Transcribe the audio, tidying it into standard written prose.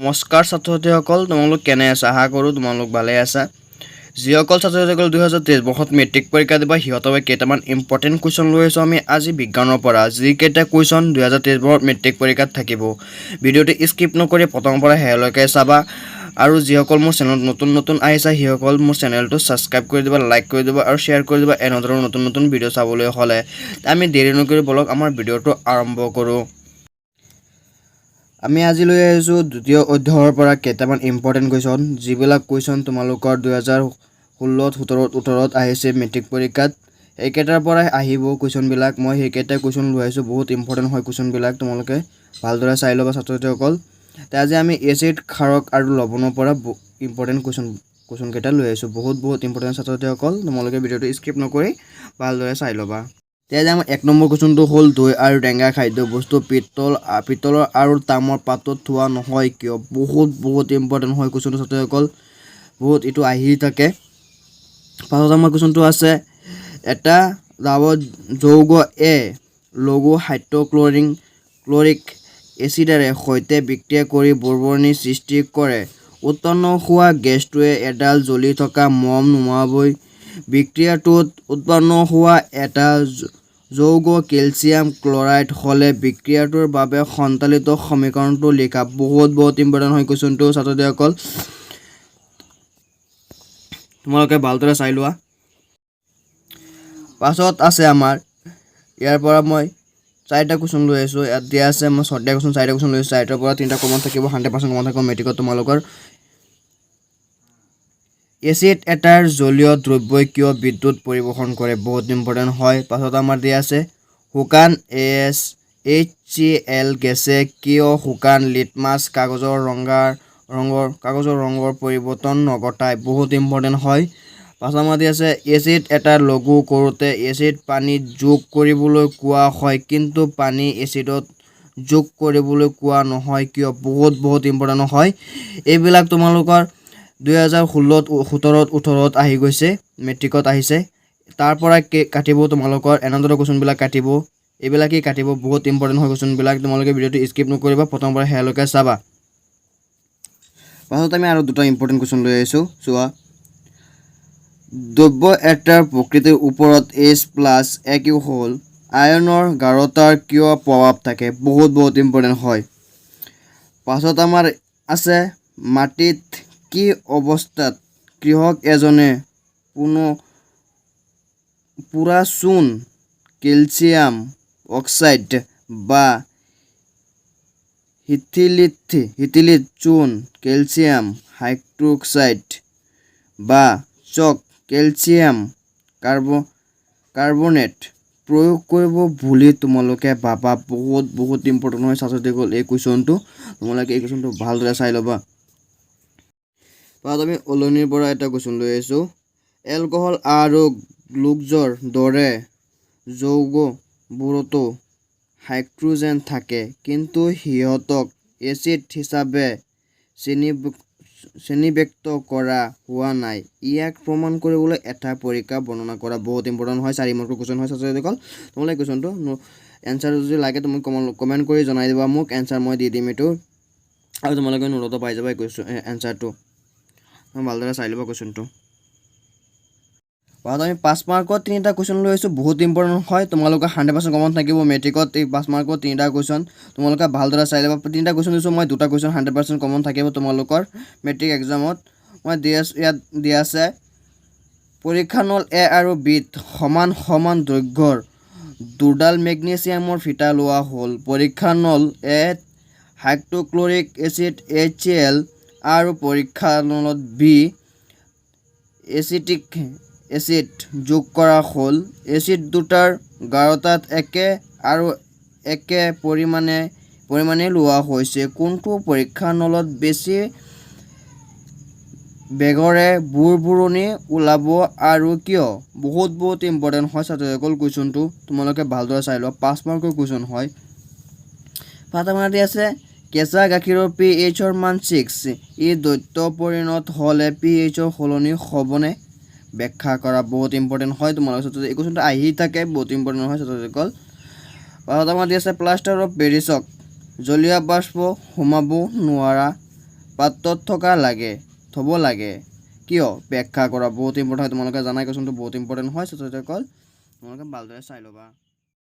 নমস্কাৰ ছাত্ৰ-ছাত্ৰীসকল, তোমালোক কেনে আছা? আশা কৰোঁ তোমালোক ভালে আছা। যিসকল ছাত্ৰ-ছাত্ৰীসকল 2023 বৰ্ষত মেট্ৰিক পৰীক্ষা দিব সিহঁতৰ বাবে কেইটামান ইম্পৰ্টেণ্ট কুৱেশ্যন লৈ আছোঁ আমি আজি বিজ্ঞানৰ পৰা। যিকেইটা কুৱেশ্যন 2023 বৰ্ষত মেট্ৰিক পৰীক্ষাত থাকিব। ভিডিঅ'টো স্কিপ নকৰি প্ৰথমৰ পৰা শেষলৈকে চাবা। আৰু যিসকল মোৰ চেনেলত নতুন আহিছা সেইসকল মোৰ চেনেলটো ছাবস্ক্ৰাইব কৰি দিবা, লাইক কৰি দিবা আৰু শ্বেয়াৰ কৰি দিবা এনেধৰণৰ নতুন ভিডিঅ' চাবলৈ হ'লে। আমি দেৰি নকৰি বলক আমাৰ ভিডিঅ'টো আৰম্ভ কৰোঁ। আমি আজি লৈ আহিছোঁ দ্বিতীয় অধ্যায়ৰ পৰা কেইটামান ইম্পৰ্টেণ্ট কুৱেশ্যন, যিবিলাক কুৱেশ্যন তোমালোকৰ 2016, 17, 18 আহিছে মেট্ৰিক পৰীক্ষাত। এইকেইটাৰ পৰাই আহিব কুৱেশ্যনবিলাক। মই সেইকেইটা কুৱেশ্যন লৈ আহিছোঁ, বহুত ইম্পৰ্টেণ্ট হয় কুৱেশ্যনবিলাক, তোমালোকে ভালদৰে চাই ল'বা ছাত্ৰ-ছাত্ৰীসকল। আজি আমি এচিড, ক্ষাৰক আৰু লৱণৰ পৰা ইম্পৰ্টেণ্ট কুৱেশ্যনকেইটা লৈ আহিছোঁ। বহুত ইম্পৰ্টেণ্ট ছাত্ৰ-ছাত্ৰীসকল, তোমালোকে ভিডিঅ'টো স্কিপ নকৰি ভালদৰে চাই ল'বা। আজি আমাৰ 1 নম্বৰ কুৱেশ্যনটো হ'ল দৈ আৰু টেঙা খাদ্যবস্তু পিতলৰ আৰু তামৰ পাত্ৰত থোৱা নহয় কিয়? বহুত ইম্পৰ্টেণ্ট হয় কুৱেশ্যনটো ছাত্ৰসকল, বহুত এইটো আহি থাকে। 5 নম্বৰ কুৱেশ্যনটো আছে এটা দ্ৰাৱত যৌগ এ লঘু হাইড্ৰক্লৰিক এচিডেৰে সৈতে বিক্ৰিয়া কৰি বৰ্বৰণি সৃষ্টি কৰে। উৎপন্ন হোৱা গেছটোৱে এডাল জ্বলি থকা মম নুমুৱাবই। বিক্ৰিয়াটোত উৎপন্ন হোৱা এটা যৌগ কেলছিয়াম ক্লৰাইড হ'লে বিক্ৰিয়াটোৰ বাবে সঞ্চালিত সমীকৰণটো লিখা। বহুত ইম্পৰ্টেণ্ট হয় কুৱেশ্যনটো ছাত্ৰ-ছাত্ৰীসকল, তোমালোকে ভালদৰে চাই লোৱা। পাছত আছে আমাৰ ইয়াৰ পৰা মই 4টা কুৱেশ্যন লৈ আহিছোঁ। ইয়াত দিয়া আছে মই 4টা কুৱেশ্যন লৈ আহিছোঁ। 4টাৰ পৰা 3টা কমন থাকিব, 100% কমন থাকিব মেট্ৰিকত তোমালোকৰ। এচিড এটাৰ জলীয় দ্ৰব্যই কিয় বিদ্যুৎ পৰিবহণ কৰে? বহুত ইম্পৰ্টেণ্ট হয়। পাছত আমাৰ দিয়া আছে শুকান HCl গেছে কিয় শুকান লিটমাছ কাগজৰ ৰঙৰ পৰিৱৰ্তন নঘটায়? বহুত ইম্পৰ্টেণ্ট হয়। পাছত আমাৰ দিয়া আছে এচিড এটা লঘু কৰোঁতে এচিড পানীত যোগ কৰিবলৈ কোৱা হয়, কিন্তু পানী এচিডত যোগ কৰিবলৈ কোৱা নহয় কিয়? বহুত ইম্পৰ্টেণ্ট হয়। এইবিলাক তোমালোকৰ 2016, 17, 18 আহি গৈছে, মেট্ৰিকত আহিছে। তাৰ পৰা কাটিব তোমালোকৰ এনেদৰে কুৱেশ্যনবিলাক কাটিব, এইবিলাকেই কাটিব। বহুত ইম্পৰ্টেণ্ট হয় কুৱেশ্যনবিলাক, তোমালোকে ভিডিঅ'টো স্কিপ নকৰিবা, প্ৰথমৰ পৰা শেষলৈকে চাবা। পাছত আমি আৰু 2টা ইম্পৰ্টেণ্ট কুৱেশ্যন লৈ আহিছোঁ, চোৱা। দ্ৰব্য এটাৰ প্ৰকৃতিৰ ওপৰত H+ একিউহল আয়নৰ গাঢ়তাৰ কিয় প্ৰভাৱ থাকে? বহুত ইম্পৰ্টেণ্ট হয়। পাছত আমাৰ আছে মাটিত কি অৱস্থাত কৃষক এজনে পোৰা চূণ, কেলছিয়াম অক্সাইড বা হিথিলিত চূণ, কেলছিয়াম হাইড্ৰক্সাইড বা চক কেলছিয়াম কাৰ্বনেট প্ৰয়োগ কৰিব বুলি তোমালোকে ভাবা? বহুত ইম্পৰ্টেণ্ট হয় ছাত্ৰ-ছাত্ৰীসকল এই কুৱেশ্যনটো, তোমালোকে এই কুৱেশ্যনটো ভালদৰে চাই ল'বা। আমি ওলনিৰ পৰা এটা কুৱেশ্যন লৈ আহিছোঁ। এলকহল আৰু গ্লুক'জৰ দৰে যৌগবোৰতো হাইড্ৰজেন থাকে, কিন্তু সিহঁতক এচিড হিচাপে শ্ৰেণীভুক্ত কৰা হোৱা নাই। ইয়াক প্ৰমাণ কৰিবলৈ এটা পৰীক্ষা বৰ্ণনা কৰা। বহুত ইম্পৰ্টেণ্ট হয়, 4 নম্বৰৰ কুৱেশ্যন হয় ছাত্ৰ-ছাত্ৰীসকল। তোমালোকে কুৱেশ্যনটো এনচাৰ যদি লাগে তুমি কমেণ্ট কৰি জনাই দিবা মোক, এনচাৰ মই দি দিম এইটো, আৰু তোমালোকে নোটতো পাই যাবা এই এনচাৰটো। ভালদৰে চাই ল'বা কুৱেশ্যনটো। আমি 5 মাৰ্কত 3টা কুৱেশ্যন লৈ আহিছোঁ, বহুত ইম্পৰ্টেণ্ট হয়, তোমালোকে 100% কমন থাকিব মেট্ৰিকত। এই 5 মাৰ্কত 3টা কুৱেশ্যন তোমালোকে ভালদৰে চাই ল'বা। 3টা কুৱেশ্যন দিছোঁ মই, 2টা কুৱেশ্যন 100% কমন থাকিব তোমালোকৰ মেট্ৰিক এক্সামত। মই ইয়াত দিয়া আছে পৰীক্ষা নল A আৰু Bত সমান দৈৰ্ঘ্যৰ দুডাল মেগনেছিয়ামৰ ফিতা লোৱা হ'ল। পৰীক্ষা নল Aত হাইড্ৰক্লৰিক এচিড HCl আৰু পৰীক্ষা নলত B এচিটিক এচিড যোগ কৰা হ'ল। এচিড দুটাৰ গাঢ়তাত একে পৰিমাণে লোৱা হৈছে। কোনটো পৰীক্ষা নলত বেছি বেগেৰে বুৰবুৰণি ওলাব আৰু কিয়? বহুত ইম্পৰ্টেণ্ট হয় ছাত্ৰসকল কুৱেশ্যনটো, তোমালোকে ভালদৰে চাই লোৱা। 5 মাৰ্কৰ কুৱেশ্যন হয়। ফাটামাটি আছে কেঁচা গাখীৰৰ pH-ৰ মান 6, ই দ্বৈত পৰিণত হ'লে pH-ৰ সলনি হ'বনে? ব্যাখ্যা কৰা। বহুত ইম্পৰ্টেণ্ট হয়, তোমালোকে এই কুৱেশ্যনটো আহি থাকে, বহুত ইম্পৰ্টেণ্ট হয় ছাত্ৰসকল। পাছত আমাৰ দি আছে প্লাষ্টাৰ অফ পেৰিছক জলীয় বাষ্প সোমাব নোৱাৰা পাত্ৰত থকা লাগে থ'ব লাগে কিয় ব্যাখ্যা কৰা বহুত ইম্পৰ্টেণ্ট হয় তোমালোকে জানাই কুৱেশ্যনটো বহুত ইম্পৰ্টেণ্ট হয় চ' তোমালোকে ভালদৰে চাই ল'বা